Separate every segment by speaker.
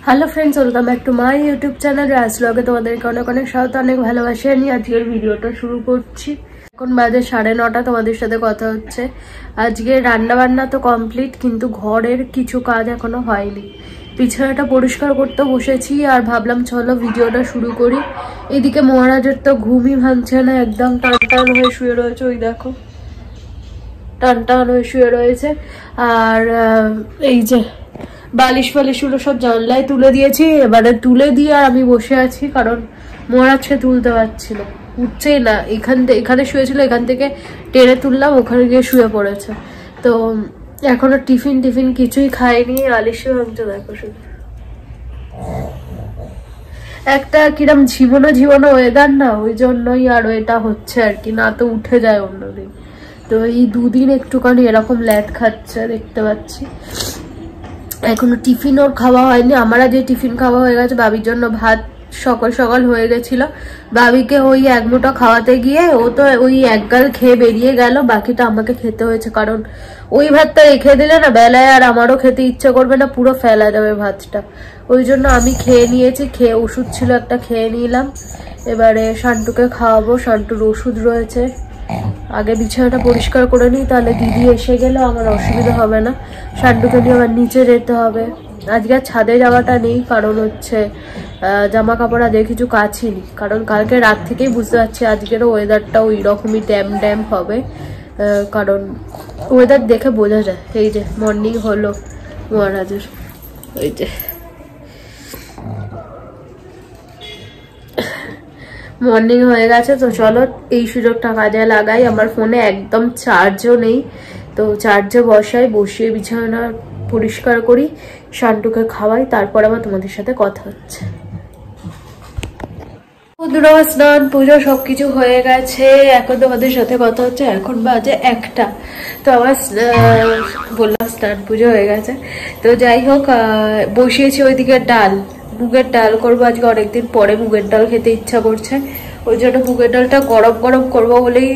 Speaker 1: Hello friends, welcome back to my YouTube channel Raj ব্লগে। তোমাদেরকে অনেক অনেক স্বাগত, অনেক ভালোবাসা নিয়ে আজকের ভিডিওটা শুরু করছি। এখন বাজে 9:30, তোমাদের সাথে কথা হচ্ছে। আজকে রান্না বান্না তো কমপ্লিট, কিন্তু ঘরের কিছু কাজ এখনো হয়নি। বিছানাটা পরিষ্কার করতে বসেছি আর ভাবলাম চলো ভিডিওটা শুরু করি। এদিকে মহারাজের তো ঘুমই ভাঙছে না, একদম টান টান হয়ে শুয়ে রয়েছে। ওই দেখো, টান টান হয়ে শুয়ে রয়েছে। আর এই যে বালিশ ফালিশগুলো সব জানলায় তুলে দিয়েছি। এবারে তুলে দিয়ে আর আমি বসে আছি, কারণ মহারাজকে তুলতে পারছি না, উঠছেই না। এখানে শুয়েছিল, এখান থেকে টেনে তুললাম, ওখানে গিয়ে শুয়ে পড়েছে। তো এখনো টিফিন কিছুই খাইনি। আলিশে ভাঙছে দেখো শুধু। একটা কিরম ঝিমোনো ওয়েদার না, ওই জন্যই আর এটা হচ্ছে আর কি, না তো উঠে যায় অন্যদিন। তো এই দুদিন একটুখানি এরকম ল্যাদ খাচ্ছে, দেখতে পাচ্ছি। এখনো টিফিন ওর খাওয়া হয়নি। আমরা যে টিফিন খাওয়া হয়ে গেছে, বাবির জন্য ভাত সকাল সকাল হয়ে গেছিল। বাবিকে ওই এক মুঠো খাওয়াতে গিয়ে ও তো ওই এক গাল খেয়ে বেরিয়ে গেল, বাকিটা আমাকে খেতে হয়েছে। কারণ ওই ভাতটা রেখে দিলে না বেলায় আর আমারও খেতে ইচ্ছে করবে না, পুরো ফেলা যাবে ভাতটা। ওই জন্য আমি খেয়ে নিয়েছি। খেয়ে ওষুধ ছিল একটা, খেয়ে নিলাম। এবারে শান্টুকে খাওয়াবো, শান্টুর ওষুধ রয়েছে। আগে বিছানাটা পরিষ্কার করে নিই, তাহলে দিদি এসে গেলে আমার অসুবিধা হবে না। শান্টুকে নিয়ে আমার নিচে যেতে হবে। আজকে আর ছাদে যাওয়াটা নেই, কারণ হচ্ছে জামা কাপড় আজকে কিছু কাচিনি। কারণ কালকে রাত থেকেই বুঝতে পারছি আজকেরও ওয়েদারটা ওই রকমই ড্যাম হবে। কারণ ওয়েদার দেখে বোঝা যায়। এই যে মর্নিং হলো মহারাজের, ওই যে মর্নিং হয়ে গেছে। তো চলো এই সুযোগটা কাজে লাগাই। আমার ফোনে একদম চার্জও নেই, তো চার্জে বসিয়ে বিছানা পরিষ্কার করি, শান্টুকে খাওয়াই, তারপর আবার তোমাদের সাথে কথা হচ্ছে। স্নান পুজো সবকিছু হয়ে গেছে, এখন তোমাদের সাথে কথা হচ্ছে। এখন বাজে 1টা। তো আমার বললাম স্নান পুজো হয়ে গেছে। তো যাই হোক, বসিয়েছি ওইদিকে ডাল, মুগের ডাল করবো আজকে। অনেকদিন পরে মুগের ডাল খেতে ইচ্ছা করছে, ওই জন্য মুগের ডালটা গরম গরম করবো বলেই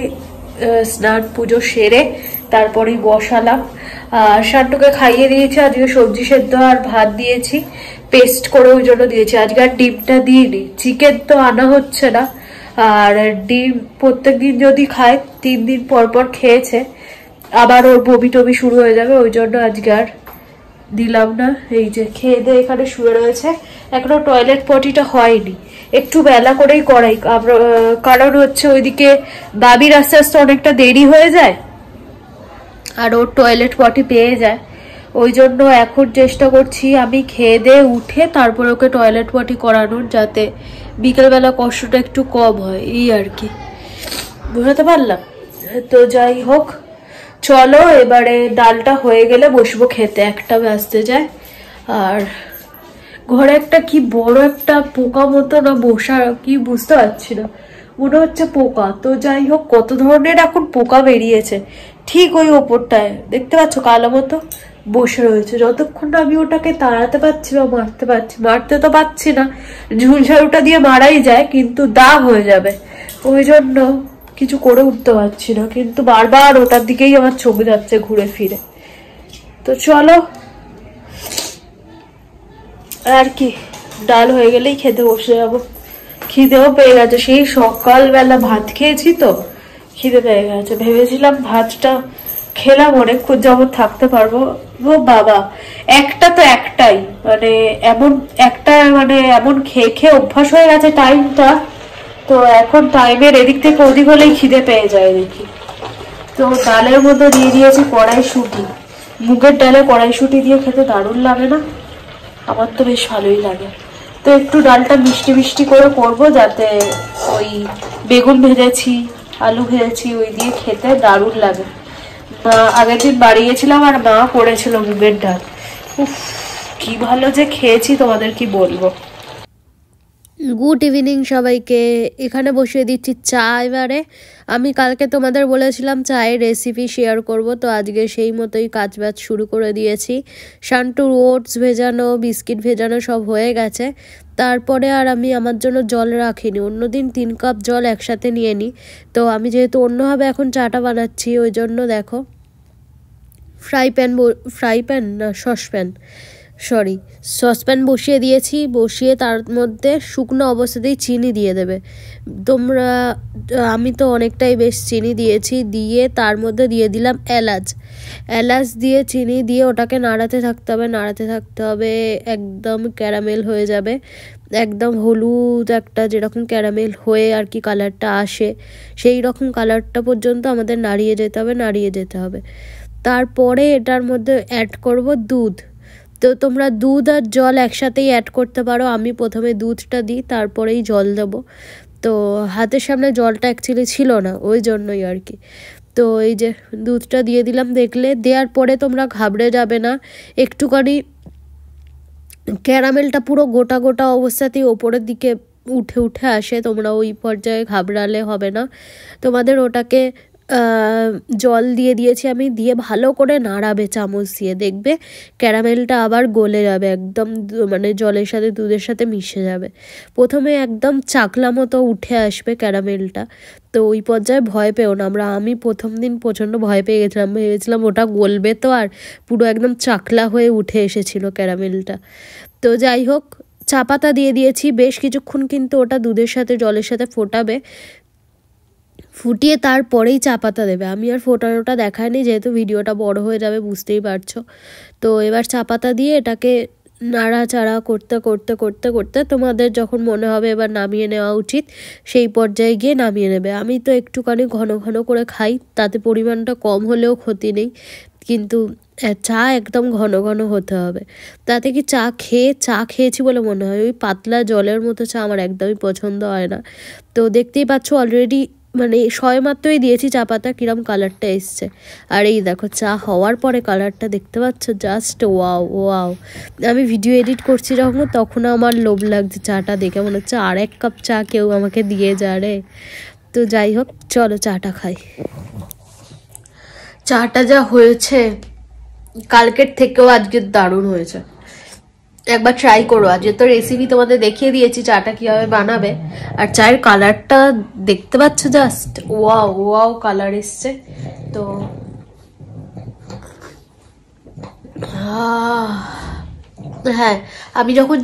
Speaker 1: স্নান পুজো সেরে তারপরেই বসালাম। আর শান্টুকে খাইয়ে দিয়েছি। আজকে সবজি সেদ্ধ আর ভাত দিয়েছি, পেস্ট করে ওই জন্য দিয়েছি। আজকে আর ডিমটা দিইনি, চিকেন তো আনা হচ্ছে না। আর ডিম প্রত্যেকদিন যদি খায়, 3 দিন পর খেয়েছে, আবার ওর বমি টবি শুরু হয়ে যাবে, ওই জন্য আজকে আর দিলাম না। এই যে খেয়ে দিয়ে এখানে শুয়ে রয়েছে, এখনো টয়লেট পটিটা হয়নি। একটু বেলা করেই করাই, কারণ হচ্ছে ওইদিকে বাবির আস্তে আস্তে অনেকটা দেরি হয়ে যায় আর ওর টয়লেট পটি পেয়ে যায়। ওই জন্য এখন চেষ্টা করছি আমি খেয়ে দিয়ে উঠে তারপর ওকে টয়লেট পটি করানোর, যাতে বিকেলবেলা কষ্টটা একটু কম হয়, এই আর কি। বুঝতে পারলাম। তো যাই হোক, চলো এবারে ডালটা হয়ে গেলে বসবো খেতে। 1টা বাজতে যায়। আর ঘরে একটা কি বড় একটা পোকা মতো না বসা, কি বুঝতে পারছি না, মনে হচ্ছে পোকা। তো যাই হোক, কত ধরনের এখন পোকা বেরিয়েছে। ঠিক ওই ওপরটায় দেখতে পাচ্ছ কালো মতো বসে রয়েছে। যতক্ষণ না আমি ওটাকে তাড়াতে পারছি বা মারতে তো পারছি না, ঝুলঝাড়ুটা দিয়ে মারাই যায়, কিন্তু দাগ হয়ে যাবে, ওই জন্য কিছু করে উঠতে পারছি না। কিন্তু বারবার ওটার দিকেই আমার চোখ যাচ্ছে ঘুরে ফিরে। তো চলো আর কি, ডাল হয়ে গেলেই খেতে বসে যাবো। খিদেও পেয়ে গেছে, সেই সকালবেলা ভাত খেয়েছি তো খিদে পেয়ে গেছে। ভেবেছিলাম ভাতটা খেলাম অনেকক্ষণ যাবত থাকতে পারবো। ও বাবা, একটা তো একটাই, মানে এমন খেয়ে অভ্যাস হয়ে গেছে টাইমটা। তো এখন টাইমের এদিক থেকে ওদিক হলেই খিদে পেয়ে যায় দেখি। তো ডালের মধ্যে দিয়ে দিয়েছি কড়াইশুঁটি। মুগের ডালে কড়াইশুঁটি দিয়ে খেতে দারুণ লাগে না? আমার তো বেশ ভালোই লাগে। তো একটু ডালটা মিষ্টি মিষ্টি করে করবো, যাতে ওই বেগুন ভেজেছি, আলু ভেজেছি, ওই দিয়ে খেতে দারুণ লাগে। আগের দিন বাড়ি গেছিলাম আর মা করেছিল মুগের ডাল। উফ, কি ভালো যে খেয়েছি, তোমাদের কি বলবো। গুড ইভিনিং সবাইকে। এখানে বসিয়ে দিচ্ছি চা। এবারে আমি কালকে তোমাদের বলেছিলাম চায়ের রেসিপি শেয়ার করব, তো আজকে সেই মতোই কাজবাজ শুরু করে দিয়েছি। শান্টুর ওটস ভেজানো, বিস্কিট ভেজানো সব হয়ে গেছে। তারপরে আর আমি আমার জন্য জল রাখিনি। অন্যদিন 3 কাপ জল একসাথে নিয়ে নিই, তো আমি যেহেতু অন্যভাবে এখন চাটা বানাচ্ছি, ওই জন্য দেখো ফ্রাই প্যান না সসপ্যান, সরি সসপ্যান বসিয়ে দিয়েছি, বসিয়ে তার মধ্যে শুকনো অবস্থাতেই চিনি দিয়ে দেবে তোমরা। আমি তো অনেকটাই বেশ চিনি দিয়েছি, দিয়ে তার মধ্যে দিয়ে দিলাম এলাচ দিয়ে চিনি দিয়ে ওটাকে নাড়াতে থাকতে হবে একদম ক্যারামেল হয়ে যাবে, একদম হলুদ একটা যেরকম ক্যারামেল হয়ে আর কি কালারটা আসে সেই রকম কালারটা পর্যন্ত আমাদের নাড়িয়ে যেতে হবে। তারপরে এটার মধ্যে অ্যাড করব দুধ। তো তোমরা দুধ আর জল একসাথেই অ্যাড করতে পারো, আমি প্রথমে দুধটা দিই তারপরেই জল দেবো। তো হাতের সামনে জলটা অ্যাকচুয়ালি ছিল না, ওই জন্যই আর কি। তো এই যে দুধটা দিয়ে দিলাম, দেখলে দেওয়ার পরে তোমরা ঘাবড়ে যাবে না, একটুখানি ক্যারামেলটা পুরো গোটা অবস্থাতেই ওপরের দিকে উঠে আসে, তোমরা ওই পর্যায়ে ঘাবড়ালে হবে না। তোমাদের ওটাকে জল দিয়ে দিয়েছি আমি, দিয়ে ভালো করে নাড়াবে চামচ দিয়ে, দেখবে ক্যারামেলটা আবার গলে যাবে একদম, মানে জলের সাথে দুধের সাথে মিশে যাবে। প্রথমে একদম চাকলা মতো উঠে আসবে ক্যারামেলটা, তো ওই পর্যায়ে ভয় পেও না। আমি প্রথম দিন প্রচণ্ড ভয় পেয়ে গেছিলাম, ভেবেছিলাম ওটা গলবে তো, আর পুরো একদম চাকলা হয়ে উঠে এসেছিল ক্যারামেলটা। তো যাই হোক, চা পাতা দিয়ে দিয়েছি বেশ কিছুক্ষণ, কিন্তু ওটা দুধের সাথে জলের সাথে ফুটিয়ে তারপরেই চা পাতা দেবে। আমি আর ফোটানোটা দেখাইনি, যেহেতু ভিডিওটা বড় হয়ে যাবে বুঝতেই পারছো। তো এবার চা পাতা দিয়ে এটাকে নাড়াচাড়া করতে তোমাদের যখন মনে হবে এবার নামিয়ে নেওয়া উচিত, সেই পর্যায়ে গিয়ে নামিয়ে নেবে। আমি তো একটুখানি ঘন করে খাই, তাতে পরিমাণটা কম হলেও ক্ষতি নেই, কিন্তু চা একদম ঘন হতে হবে। তাতে কি চা খেয়েছি বলে মনে হয়, ওই পাতলা জলের মতো চা আমার একদমই পছন্দ হয় না। তো দেখতেই পাচ্ছ অলরেডি, মানে সবেমাত্রই দিয়েছি চা পাতা, কিরম কালারটা এসছে। আর এই দেখো চা হওয়ার পরে কালারটা দেখতে পাচ্ছ, জাস্ট ওয়াও। আমি ভিডিও এডিট করছি যখন, তখন আমার লোভ লাগছে চাটা দেখে, মনে হচ্ছে আর এক কাপ চা কেউ আমাকে দিয়ে যা রে। তো যাই হোক, চলো চাটা খাই। চাটা যা হয়েছে কালকের থেকেও আজকে দারুণ হয়েছে, একবার ট্রাই করো। আজকে তো রেসিপি তোমাদের দেখিয়ে দিয়েছি চাটা কিভাবে বানাবে, আর চায়ের কালারটা দেখতে পাচ্ছ, জাস্ট ওয়াও কালার এসছে। তো হ্যাঁ, আমি যখন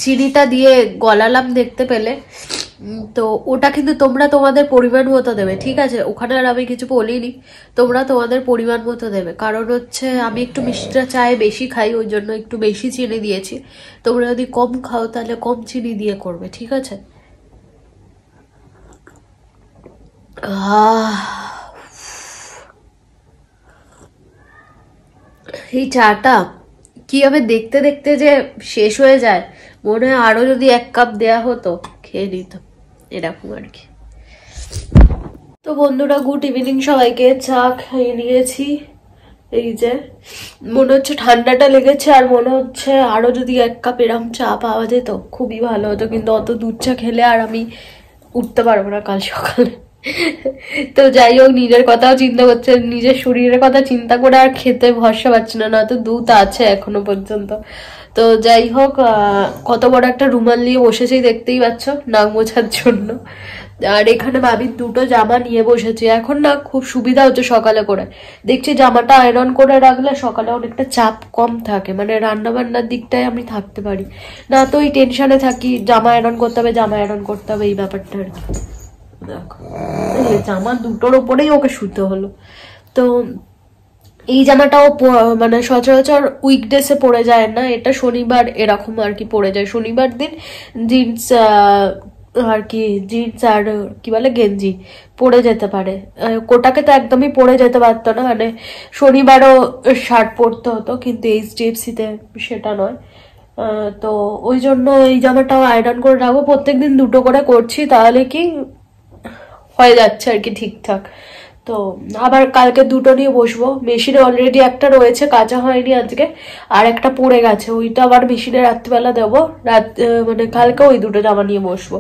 Speaker 1: চিনিটা দিয়ে গলালাম দেখতে পেলে, তো ওটা কিন্তু তোমরা তোমাদের পরিমাণ মতো দেবে, ঠিক আছে? ওখানে আর আমি কিছু বলিনি, তোমরা তোমাদের পরিমাণ মতো দেবে। কারণ হচ্ছে আমি একটু মিষ্টিটা চায়ে বেশি খাই, ওই জন্য একটু বেশি চিনি দিয়েছি। তোমরা যদি কম খাও তাহলে কম চিনি দিয়ে করবে, ঠিক আছে? এই চাটা কিভাবে দেখতে যে শেষ হয়ে যায়, মনে হয় আরো যদি এক কাপ দেয়া হতো খেয়ে নিতাম, এরকম আর কি। তো বন্ধুরা, গুড ইভিনিং সবাইকে। চা খেয়ে নিয়েছি, এই যে মনে হচ্ছে ঠান্ডাটা লেগেছে, আর মনে হচ্ছে আরো যদি এক কাপ এরম চা পাওয়া যেত খুবই ভালো হতো, কিন্তু অত দুধ চা খেলে আর আমি উঠতে পারবো না কাল সকালে। তো যাই হোক, নিজের কথাও চিন্তা করছে, নিজের শরীরের কথা চিন্তা করে আর খেতে ভরসা পাচ্ছি না, তো দুধ আছে এখনো পর্যন্ত। তো যাই হোক, কত বড় একটা রুমাল নিয়ে বসেছি দেখতেই পাচ্ছ, নাক মোছার জন্য। আর এখানে ভাবির দুটো জামা নিয়ে বসেছি, এখন না খুব সুবিধা হচ্ছে সকালে করে, দেখছি জামাটা আয়রন করে রাখলে সকালে অনেকটা চাপ কম থাকে, মানে রান্না বান্নার দিকটায় আমি থাকতে পারি না, তো ওই টেনশনে থাকি জামা আয়রন করতে হবে এই ব্যাপারটা আর কি। দেখো জামা দুটোর ওপরেই ওকে শুতে হলো। তো এই জামাটাও মানে সচরাচর উইকডেসে পরে যায় না, এটা শনিবার এরকম আর কি পরে যায়। শনিবার দিন জিন্স আর কি, জিন্স আর কি বলে গেঞ্জি পরে যেতে পারে, কোটাকে তো একদমই পরে যেতে পারতো না, মানে শনিবারও শার্ট পরতে হতো, কিন্তু এইচডিএফসিতে সেটা নয়। তো ওই জন্য এই জামাটাও আয়রন করে রাখবো, প্রত্যেকদিন দুটো করে করছি, তাহলে কি হয়ে যাচ্ছে আর কি ঠিকঠাক। তো আবার কালকে দুটো নিয়ে বসবো, মেশিনে অলরেডি একটা রয়েছে কাঁচা হয়নি আজকে, আর একটা পড়ে গেছে, ওইটা আবার মেশিনে রাত্রিবেলা দেবো, মানে কালকে ওই দুটো জামা নিয়ে বসবো,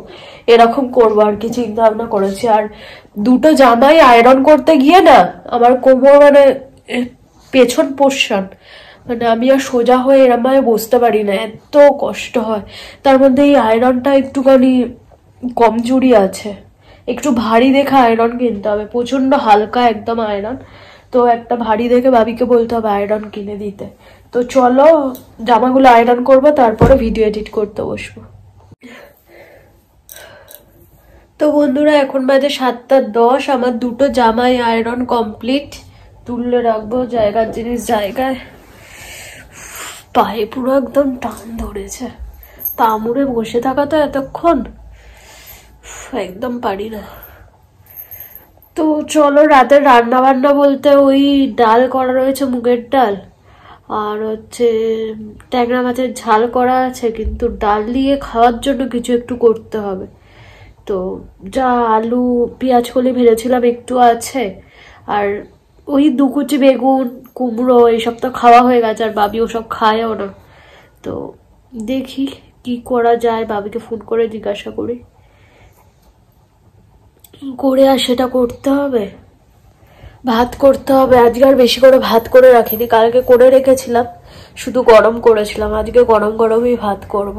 Speaker 1: এরকম করবো আর কি চিন্তা ভাবনা করেছি। আর দুটো জামাই আয়রন করতে গিয়ে না আমার কোমর, মানে পেছন পোর্শন, মানে আমি আর সোজা হয়ে এরম ভাবে বসতে পারি না, এত কষ্ট হয়। তার মধ্যে এই আয়রনটা একটুখানি কমজোরি আছে, একটু ভারী দেখে আয়রন কিনতে হবে, প্রচন্ড হালকা একদম আয়রন, তো একটা ভারী দেখে ভাবিকে বলতে হবে আয়রন কিনে দিতে, তো চলো জামাগুলো আয়রন করবো, তারপরে ভিডিও এডিট করতে বসবো। তো বন্ধুরা এখন বাজে 7:10, আমার দুটো জামাই আয়রন কমপ্লিট, তুললে রাখবো জায়গার জিনিস জায়গায়। পায়ে পুরো একদম টান ধরেছে, পা মুড়ে বসে থাকা তো এতক্ষণ একদম পারি না। তো চলো রাতের রান্না বান্না বলতে ওই ডাল করা রয়েছে, মুগের ডাল, আর হচ্ছে ট্যাংরা মাছের ঝাল করা আছে, কিন্তু ডাল দিয়ে খাওয়ার জন্য কিছু একটু করতে হবে। তো যা আলু পেঁয়াজ কলি ভেজেছিলাম একটু আছে, আর ওই 2 কুচি বেগুন কুমড়ো এইসব তো খাওয়া হয়ে গেছে, আর বাবি ওসব খায়ও না। তো দেখি কি করা যায়, বাবিকে ফোন করে জিজ্ঞাসা করি করে, আর সেটা করতে হবে। ভাত করতে হবে আজকে, আর বেশি করে ভাত করে রাখিনি, কালকে করে রেখেছিলাম, শুধু গরম করেছিলাম, আজকে গরম গরমই ভাত করব।